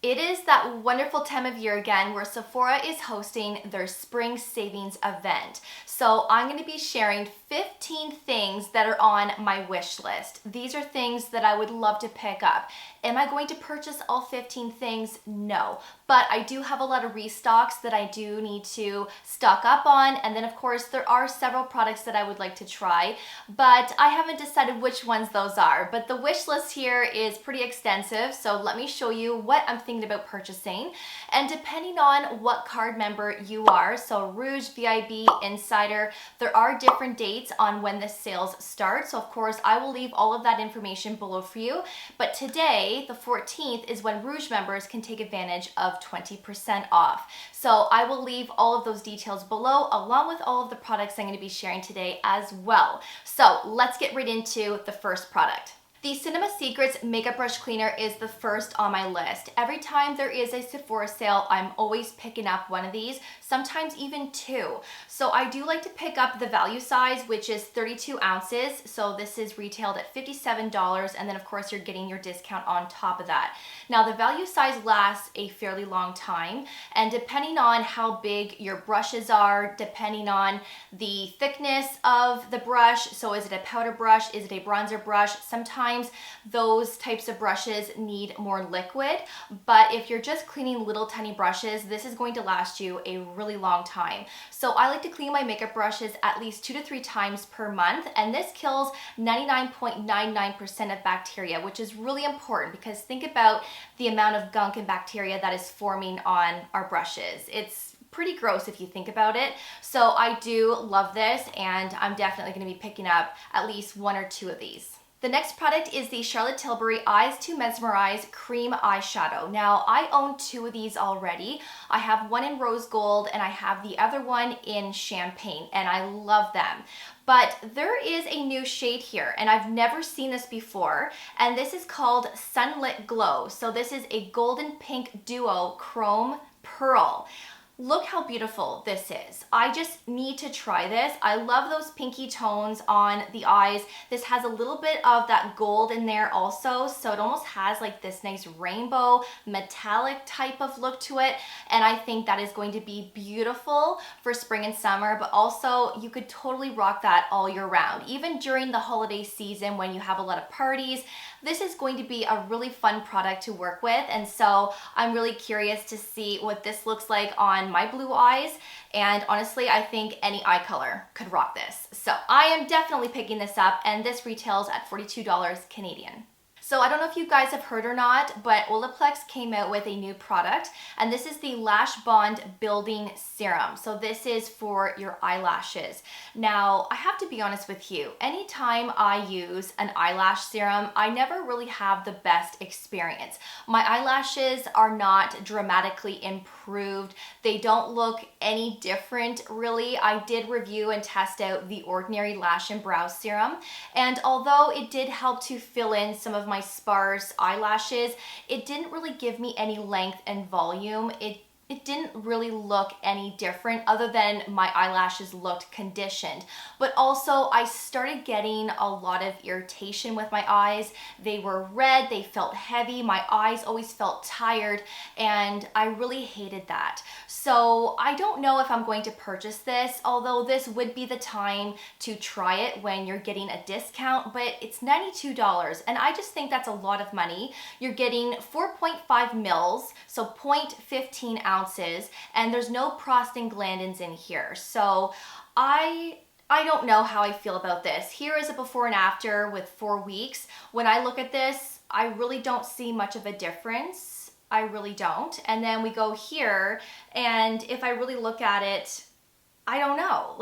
It is that wonderful time of year again where Sephora is hosting their spring savings event. So I'm going to be sharing 15 things that are on my wish list. These are things that I would love to pick up. Am I going to purchase all 15 things? No. But I do have a lot of restocks that I do need to stock up on. And then of course there are several products that I would like to try, but I haven't decided which ones those are. But the wish list here is pretty extensive. So let me show you what I'm thinking about purchasing. And depending on what card member you are, so Rouge, VIB, Insider, there are different dates on when the sales start. So of course I will leave all of that information below for you. But today, the 14th, is when Rouge members can take advantage of 20% off. So I will leave all of those details below along with all of the products I'm going to be sharing today as well. So let's get right into the first product. The Cinema Secrets Makeup Brush Cleaner is the first on my list. Every time there is a Sephora sale, I'm always picking up one of these, sometimes even two. So I do like to pick up the value size, which is 32 ounces. So this is retailed at $57, and then of course you're getting your discount on top of that. Now the value size lasts a fairly long time, and depending on how big your brushes are, depending on the thickness of the brush, so is it a powder brush, is it a bronzer brush, sometimes those types of brushes need more liquid, but if you're just cleaning little tiny brushes, this is going to last you a really long time. So I like to clean my makeup brushes at least 2 to 3 times per month, and this kills 99.99% of bacteria, which is really important because think about the amount of gunk and bacteria that is forming on our brushes. It's pretty gross if you think about it. So I do love this, and I'm definitely going to be picking up at least 1 or 2 of these. The next product is the Charlotte Tilbury Eyes to Mesmerize Cream Eyeshadow. Now, I own 2 of these already. I have one in rose gold and I have the other one in champagne, and I love them. But there is a new shade here, and I've never seen this before, and this is called Sunlit Glow. So this is a golden pink duo chrome pearl. Look how beautiful this is. I just need to try this. I love those pinky tones on the eyes. This has a little bit of that gold in there also, so it almost has like this nice rainbow metallic type of look to it, and I think that is going to be beautiful for spring and summer, but also you could totally rock that all year round. Even during the holiday season when you have a lot of parties, this is going to be a really fun product to work with, and so I'm really curious to see what this looks like on my blue eyes, and honestly I think any eye color could rock this. So I am definitely picking this up, and this retails at $42 Canadian. So I don't know if you guys have heard or not, but Olaplex came out with a new product, and this is the Lash Bond Building Serum. So this is for your eyelashes. Now, I have to be honest with you, anytime I use an eyelash serum, I never really have the best experience. My eyelashes are not dramatically improved. They don't look any different, really. I did review and test out the Ordinary Lash and Brow Serum, and although it did help to fill in some of my sparse eyelashes, it didn't really give me any length and volume. It didn't really look any different other than my eyelashes looked conditioned. But also I started getting a lot of irritation with my eyes. They were red, they felt heavy, my eyes always felt tired, and I really hated that. So I don't know if I'm going to purchase this, although this would be the time to try it when you're getting a discount, but it's $92, and I just think that's a lot of money. You're getting 4.5 mils, so 0.15 ounces, and there's no prostaglandins in here. So I don't know how I feel about this. Here is a before and after with 4 weeks. When I look at this, I really don't see much of a difference. I really don't. And then we go here, and if I really look at it, I don't know,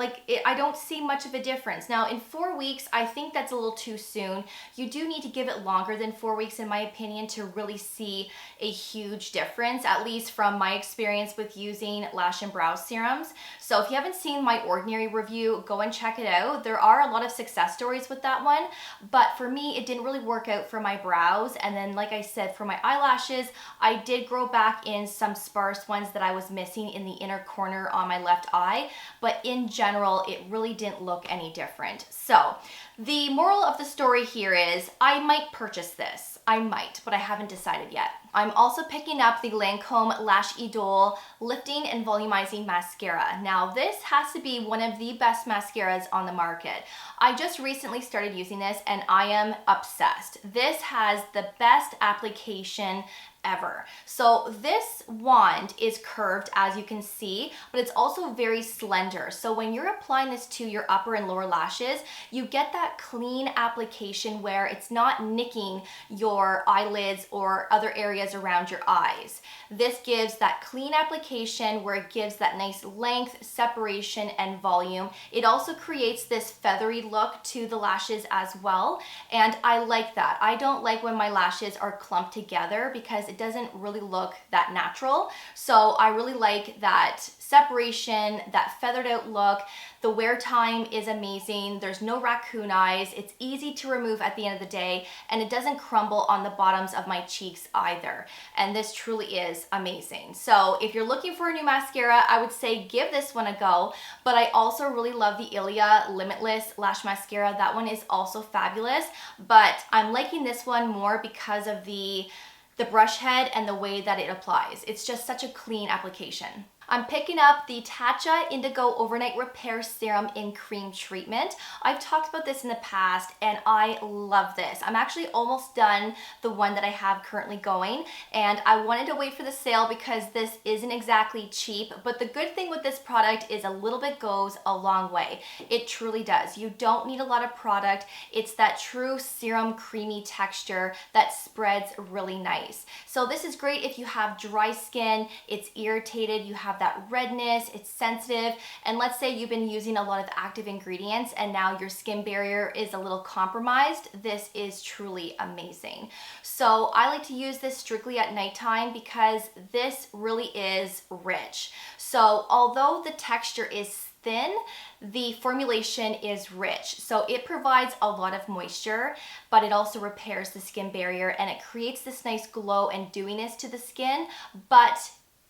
I don't see much of a difference. Now in 4 weeks, I think that's a little too soon. You do need to give it longer than 4 weeks in my opinion to really see a huge difference, at least from my experience with using lash and brow serums. So if you haven't seen my Ordinary review, go and check it out. There are a lot of success stories with that one, but for me, it didn't really work out for my brows. And then like I said, for my eyelashes, I did grow back in some sparse ones that I was missing in the inner corner on my left eye. But in general, it really didn't look any different. So the moral of the story here is I might purchase this. I might, but I haven't decided yet. I'm also picking up the Lancome Lash Idole Lifting and Volumizing Mascara. Now this has to be one of the best mascaras on the market. I just recently started using this and I am obsessed. This has the best application ever. So this wand is curved, as you can see, but it's also very slender. So when you're applying this to your upper and lower lashes, you get that clean application where it's not nicking your eyelids or other areas around your eyes. This gives that clean application where it gives that nice length, separation, and volume. It also creates this feathery look to the lashes as well, and I like that. I don't like when my lashes are clumped together because it doesn't really look that natural. So I really like that separation, that feathered out look. The wear time is amazing. There's no raccoon eyes. It's easy to remove at the end of the day, and it doesn't crumble on the bottoms of my cheeks either. And this truly is amazing. So if you're looking for a new mascara, I would say give this one a go. But I also really love the Ilia Limitless Lash Mascara. That one is also fabulous, but I'm liking this one more because of the brush head and the way that it applies. It's just such a clean application. I'm picking up the Tatcha Indigo Overnight Repair Serum in Cream Treatment. I've talked about this in the past and I love this. I'm actually almost done the one that I have currently going, and I wanted to wait for the sale because this isn't exactly cheap, but the good thing with this product is a little bit goes a long way. It truly does. You don't need a lot of product. It's that true serum creamy texture that spreads really nice. So this is great if you have dry skin, it's irritated, you have that redness, it's sensitive, and let's say you've been using a lot of active ingredients and now your skin barrier is a little compromised. This is truly amazing. So I like to use this strictly at nighttime because this really is rich. So although the texture is thin, the formulation is rich. So it provides a lot of moisture, but it also repairs the skin barrier and it creates this nice glow and dewiness to the skin, but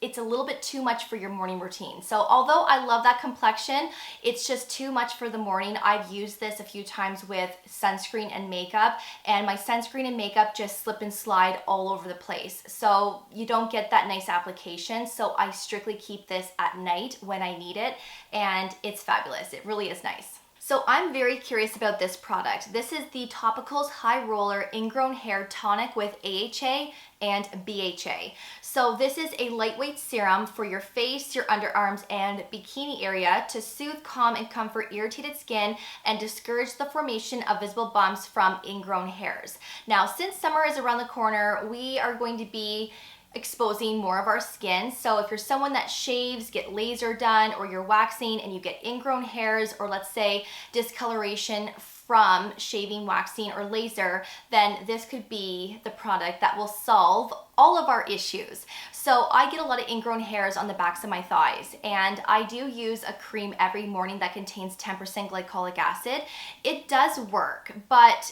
it's a little bit too much for your morning routine. So although I love that complexion, it's just too much for the morning. I've used this a few times with sunscreen and makeup, and my sunscreen and makeup just slip and slide all over the place. So you don't get that nice application. So I strictly keep this at night when I need it, and it's fabulous. It really is nice. So I'm very curious about this product. This is the Topicals High Roller Ingrown Hair Tonic with AHA and BHA. So this is a lightweight serum for your face, your underarms, and bikini area to soothe, calm, and comfort irritated skin and discourage the formation of visible bumps from ingrown hairs. Now, since summer is around the corner, we are going to be exposing more of our skin. So if you're someone that shaves, get laser done, or you're waxing and you get ingrown hairs, or let's say discoloration from shaving, waxing, or laser, then this could be the product that will solve all of our issues. So I get a lot of ingrown hairs on the backs of my thighs, and I do use a cream every morning that contains 10% glycolic acid. It does work, but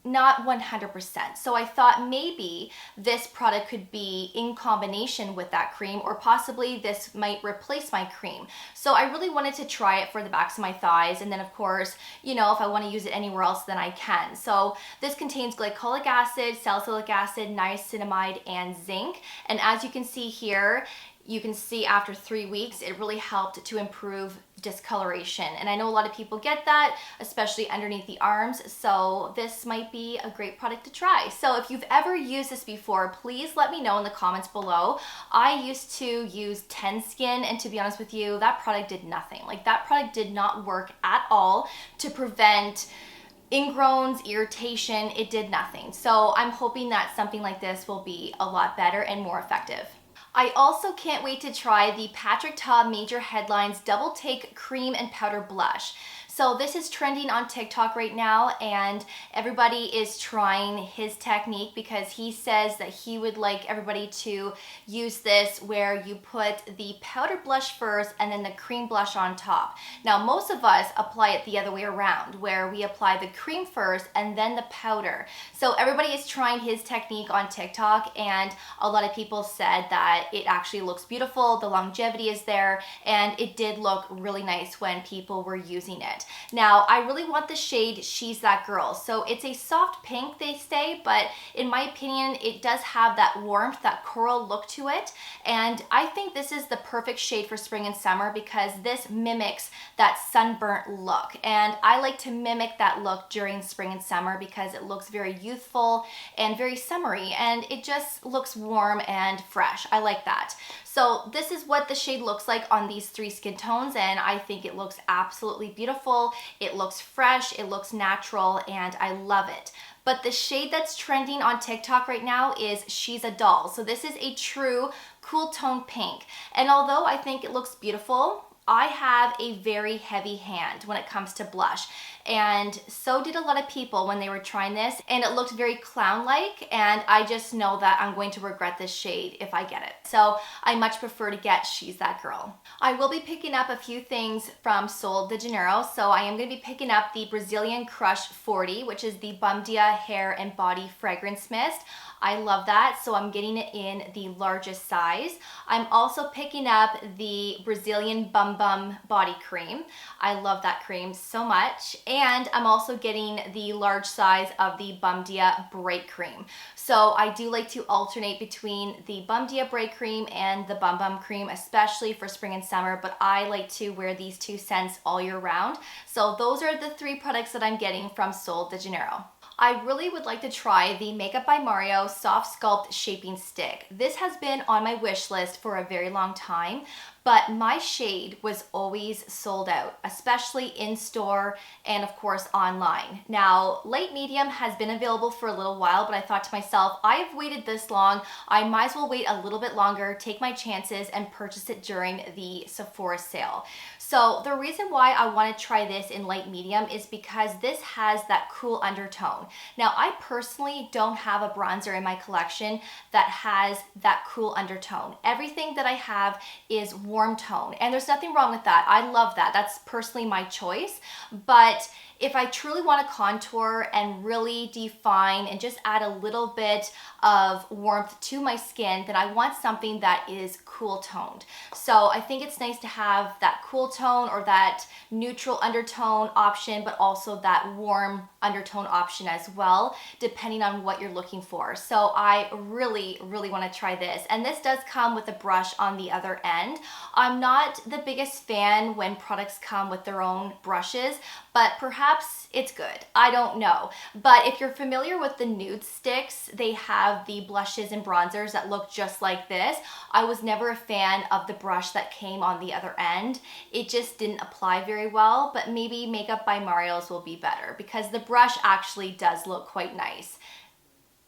not 100%. So I thought maybe this product could be in combination with that cream, or possibly this might replace my cream. So I really wanted to try it for the backs of my thighs, and then of course, you know, if I want to use it anywhere else, then I can. So this contains glycolic acid, salicylic acid, niacinamide, and zinc. And as you can see here, you can see after 3 weeks, it really helped to improve discoloration. And I know a lot of people get that, especially underneath the arms. So this might be a great product to try. So if you've ever used this before, please let me know in the comments below. I used to use Ten Skin, and to be honest with you, that product did nothing. Like, that product did not work at all to prevent ingrowns, irritation. It did nothing. So I'm hoping that something like this will be a lot better and more effective. I also can't wait to try the Patrick Ta Major Headlines Double Take Cream and Powder Blush. So this is trending on TikTok right now, and everybody is trying his technique because he says that he would like everybody to use this where you put the powder blush first and then the cream blush on top. Now, most of us apply it the other way around, where we apply the cream first and then the powder. So everybody is trying his technique on TikTok, and a lot of people said that it actually looks beautiful, the longevity is there, and it did look really nice when people were using it. it. Now, I really want the shade She's That Girl. So it's a soft pink, they say, but in my opinion, it does have that warmth, that coral look to it. And I think this is the perfect shade for spring and summer because this mimics that sunburnt look. And I like to mimic that look during spring and summer because it looks very youthful and very summery, and it just looks warm and fresh. I like that. So this is what the shade looks like on these 3 skin tones, and I think it looks absolutely beautiful. It looks fresh, it looks natural, and I love it. But the shade that's trending on TikTok right now is She's a Doll. So this is a true cool tone pink. And although I think it looks beautiful, I have a very heavy hand when it comes to blush, and so did a lot of people when they were trying this, and it looked very clown-like, and I just know that I'm going to regret this shade if I get it. So I much prefer to get She's That Girl. I will be picking up a few things from Sol de Janeiro, so I am going to be picking up the Brazilian Crush 40, which is the Bum Dia Hair and Body Fragrance Mist. I love that, so I'm getting it in the largest size. I'm also picking up the Brazilian Bum Bum Body Cream. I love that cream so much. And I'm also getting the large size of the Bum Dia Break Cream. So I do like to alternate between the Bum Dia Break Cream and the Bum Bum Cream, especially for spring and summer, but I like to wear these 2 scents all year round. So those are the 3 products that I'm getting from Sol de Janeiro. I really would like to try the Makeup by Mario Soft Sculpt Shaping Stick. This has been on my wish list for a very long time, but my shade was always sold out, especially in store and of course online. Now, light medium has been available for a little while, but I thought to myself, I've waited this long, I might as well wait a little bit longer, take my chances, and purchase it during the Sephora sale. So the reason why I want to try this in light medium is because this has that cool undertone. Now, I personally don't have a bronzer in my collection that has that cool undertone. Everything that I have is warm tone, and there's nothing wrong with that. I love that. That's personally my choice. But if I truly want to contour and really define and just add a little bit of warmth to my skin, then I want something that is cool toned. So I think it's nice to have that cool tone or that neutral undertone option, but also that warm undertone option as well, depending on what you're looking for. So I really want to try this. And this does come with a brush on the other end. I'm not the biggest fan when products come with their own brushes, but perhaps it's good. I don't know. But if you're familiar with the nude sticks, they have the blushes and bronzers that look just like this. I was never a fan of the brush that came on the other end. It just didn't apply very well, but maybe Makeup by Mario's will be better because the brush actually does look quite nice.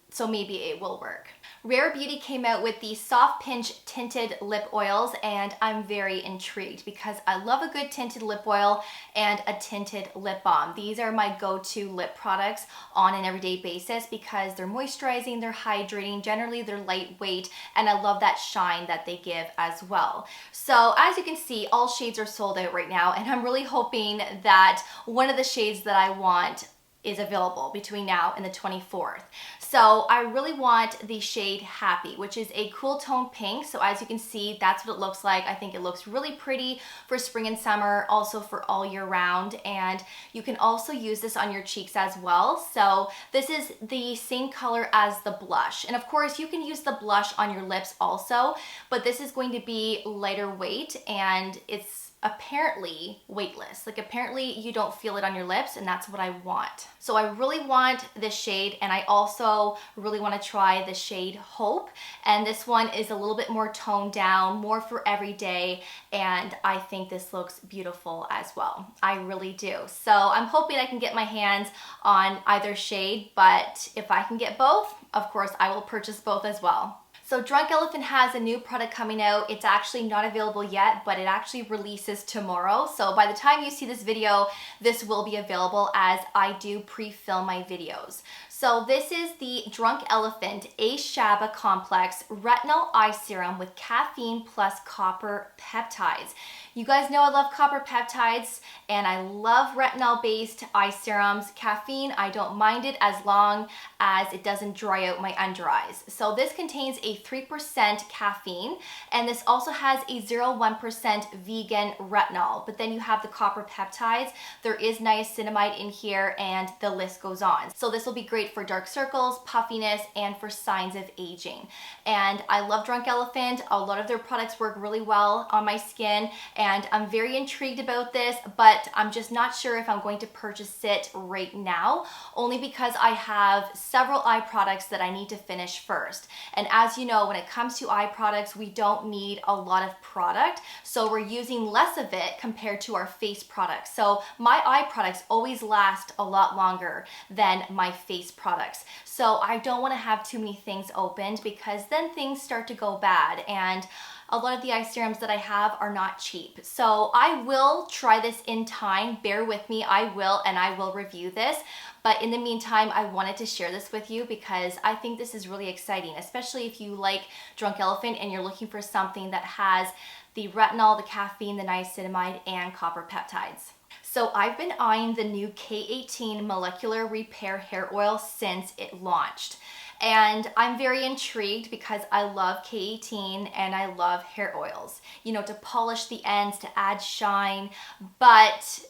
So maybe it will work. Rare Beauty came out with the Soft Pinch Tinted Lip Oils, and I'm very intrigued because I love a good tinted lip oil and a tinted lip balm. These are my go-to lip products on an everyday basis because they're moisturizing, they're hydrating, generally they're lightweight, and I love that shine that they give as well. So as you can see, all shades are sold out right now, and I'm really hoping that one of the shades that I want is available between now and the 24th. So I really want the shade Happy, which is a cool tone pink. So as you can see, that's what it looks like. I think it looks really pretty for spring and summer, also for all year round. And you can also use this on your cheeks as well. So this is the same color as the blush. And of course you can use the blush on your lips also, but this is going to be lighter weight and it's apparently weightless. Like apparently you don't feel it on your lips, and that's what I want. So I really want this shade, and I also really want to try the shade Hope, and this one is a little bit more toned down, more for everyday, and I think this looks beautiful as well. I really do. So I'm hoping I can get my hands on either shade, but if I can get both, of course I will purchase both as well. So Drunk Elephant has a new product coming out. It's actually not available yet, but it actually releases tomorrow. So by the time you see this video, this will be available as I do pre-film my videos. So this is the Drunk Elephant A-Shaba Complex Retinol Eye Serum with caffeine plus copper peptides. You guys know I love copper peptides and I love retinol-based eye serums. Caffeine, I don't mind it as long as it doesn't dry out my under eyes. So this contains a 3% caffeine, and this also has a 0.1% vegan retinol. But then you have the copper peptides. There is niacinamide in here, and the list goes on. So this will be great for dark circles, puffiness, and for signs of aging. And I love Drunk Elephant. A lot of their products work really well on my skin, and I'm very intrigued about this, but I'm just not sure if I'm going to purchase it right now, only because I have several eye products that I need to finish first. And as you know, when it comes to eye products, we don't need a lot of product, so we're using less of it compared to our face products. So my eye products always last a lot longer than my face products. So I don't want to have too many things opened, because then things start to go bad, and a lot of the eye serums that I have are not cheap. So I will try this in time. Bear with me, I will review this. But in the meantime, I wanted to share this with you because I think this is really exciting, especially if you like Drunk Elephant and you're looking for something that has the retinol, the caffeine, the niacinamide, and copper peptides. So I've been eyeing the new K18 Molecular Repair Hair Oil since it launched. And I'm very intrigued because I love K18 and I love hair oils, you know, to polish the ends, to add shine. But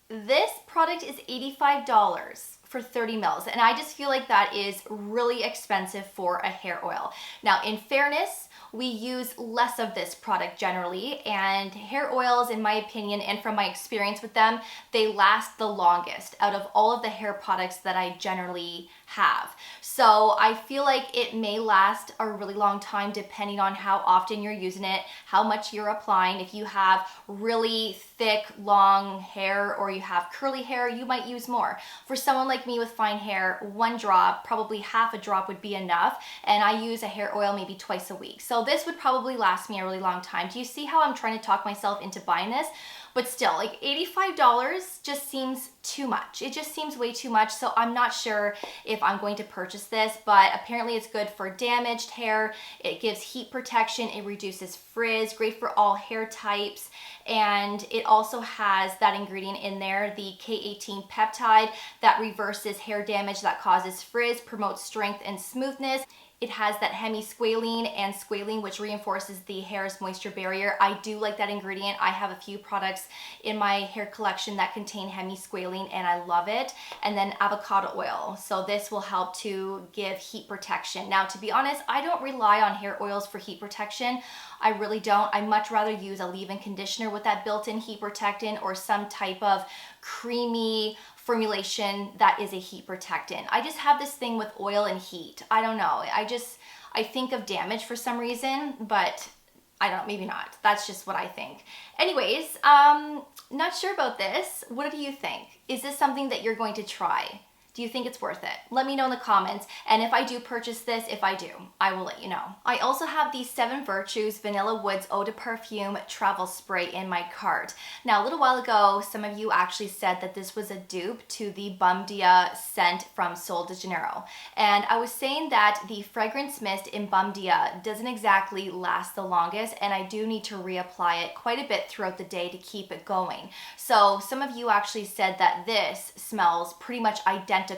this product is $85 for 30 mils. And I just feel like that is really expensive for a hair oil. Now, in fairness, we use less of this product generally, and hair oils, in my opinion, and from my experience with them, they last the longest out of all of the hair products that I generally have. So I feel like it may last a really long time depending on how often you're using it, how much you're applying. If you have really thick, long hair or you have curly hair, you might use more. For someone like me with fine hair, one drop, probably half a drop would be enough, and I use a hair oil maybe twice a week. So this would probably last me a really long time. Do you see how I'm trying to talk myself into buying this? But still, like $85 just seems too much. It just seems way too much. So I'm not sure if I'm going to purchase this, but apparently it's good for damaged hair. It gives heat protection. It reduces frizz, great for all hair types. And it also has that ingredient in there, the K18 peptide, that reverses hair damage that causes frizz, promotes strength and smoothness. It has that hemisqualane and squalene, which reinforces the hair's moisture barrier. I do like that ingredient. I have a few products in my hair collection that contain hemisqualane, and I love it. And then avocado oil. So this will help to give heat protection. Now, to be honest, I don't rely on hair oils for heat protection. I really don't. I much rather use a leave-in conditioner with that built-in heat protectant, or some type of creamy formulation that is a heat protectant. I just have this thing with oil and heat. I don't know. I think of damage for some reason, but I don't know, maybe not. That's just what I think. Anyways, not sure about this. What do you think? Is this something that you're going to try? Do you think it's worth it? Let me know in the comments. And if I do purchase this, if I do, I will let you know. I also have the 7 Virtues Vanilla Woods Eau de Parfum Travel Spray in my cart. Now, a little while ago, some of you actually said that this was a dupe to the Bum Dia scent from Sol de Janeiro. And I was saying that the fragrance mist in Bum Dia doesn't exactly last the longest, and I do need to reapply it quite a bit throughout the day to keep it going. So some of you actually said that this smells pretty much identical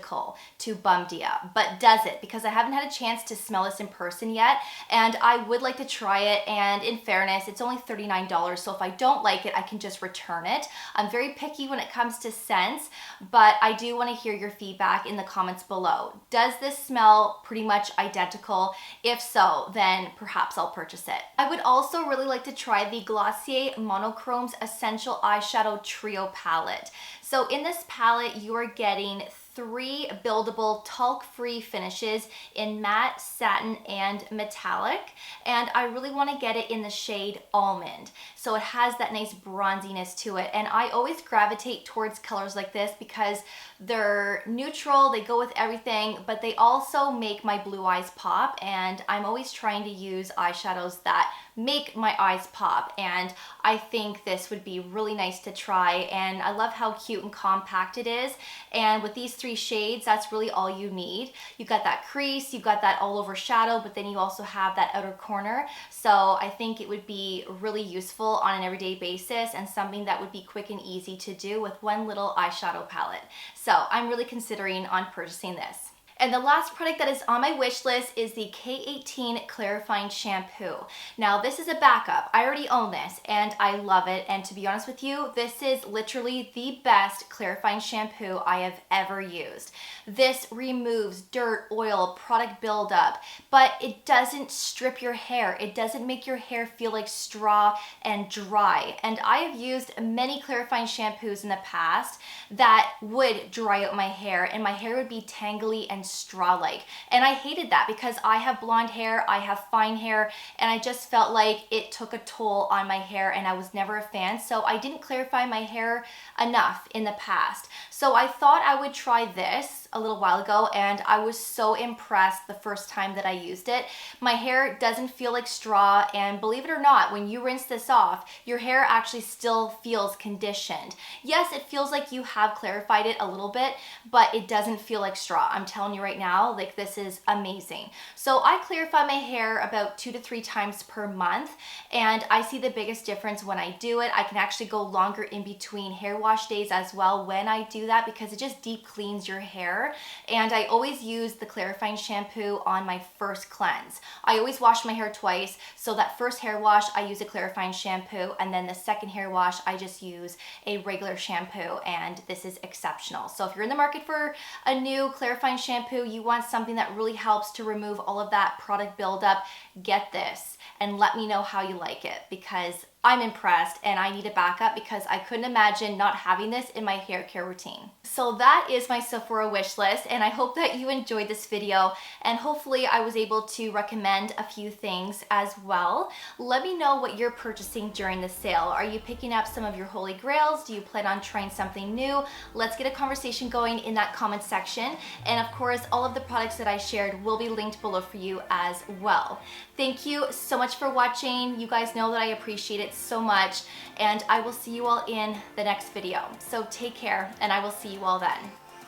to Bum Dia, but does it? Because I haven't had a chance to smell this in person yet, and I would like to try it. And in fairness, it's only $39, so if I don't like it, I can just return it. I'm very picky when it comes to scents, but I do want to hear your feedback in the comments below. Does this smell pretty much identical? If so, then perhaps I'll purchase it. I would also really like to try the Glossier Monochrome's Essential Eyeshadow Trio Palette. So in this palette, you are getting 3 buildable talc-free finishes in matte, satin, and metallic. And I really want to get it in the shade Almond. So it has that nice bronziness to it. And I always gravitate towards colors like this because they're neutral, they go with everything, but they also make my blue eyes pop. And I'm always trying to use eyeshadows that make my eyes pop, and I think this would be really nice to try. And I love how cute and compact it is, and with these 3 shades, that's really all you need. You've got that crease, you've got that all over shadow, but then you also have that outer corner. So I think it would be really useful on an everyday basis and something that would be quick and easy to do with one little eyeshadow palette. So I'm really considering on purchasing this. And the last product that is on my wish list is the K18 Clarifying Shampoo. Now this is a backup. I already own this and I love it. And to be honest with you, this is literally the best clarifying shampoo I have ever used. This removes dirt, oil, product buildup, but it doesn't strip your hair. It doesn't make your hair feel like straw and dry. And I have used many clarifying shampoos in the past that would dry out my hair and my hair would be tangly and straw-like. And I hated that because I have blonde hair, I have fine hair, and I just felt like it took a toll on my hair and I was never a fan. So I didn't clarify my hair enough in the past. So I thought I would try this a little while ago and I was so impressed the first time that I used it. My hair doesn't feel like straw, and believe it or not, when you rinse this off, your hair actually still feels conditioned. Yes, it feels like you have clarified it a little bit, but it doesn't feel like straw. I'm telling you right now, like, this is amazing. So I clarify my hair about 2 to 3 times per month, and I see the biggest difference when I do it. I can actually go longer in between hair wash days as well when I do that because it just deep cleans your hair. And I always use the clarifying shampoo on my first cleanse. I always wash my hair twice, so that first hair wash I use a clarifying shampoo, and then the second hair wash I just use a regular shampoo, and this is exceptional. So if you're in the market for a new clarifying shampoo, you want something that really helps to remove all of that product buildup, get this and let me know how you like it, because I'm impressed and I need a backup because I couldn't imagine not having this in my hair care routine. So that is my Sephora wish list, and I hope that you enjoyed this video and hopefully I was able to recommend a few things as well. Let me know what you're purchasing during the sale. Are you picking up some of your holy grails? Do you plan on trying something new? Let's get a conversation going in that comment section. And of course, all of the products that I shared will be linked below for you as well. Thank you so much for watching. You guys know that I appreciate it so much, and I will see you all in the next video. So take care, and I will see you all then.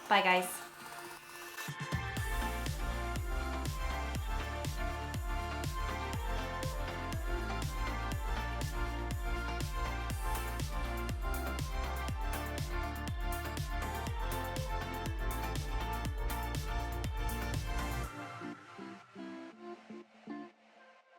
Bye guys.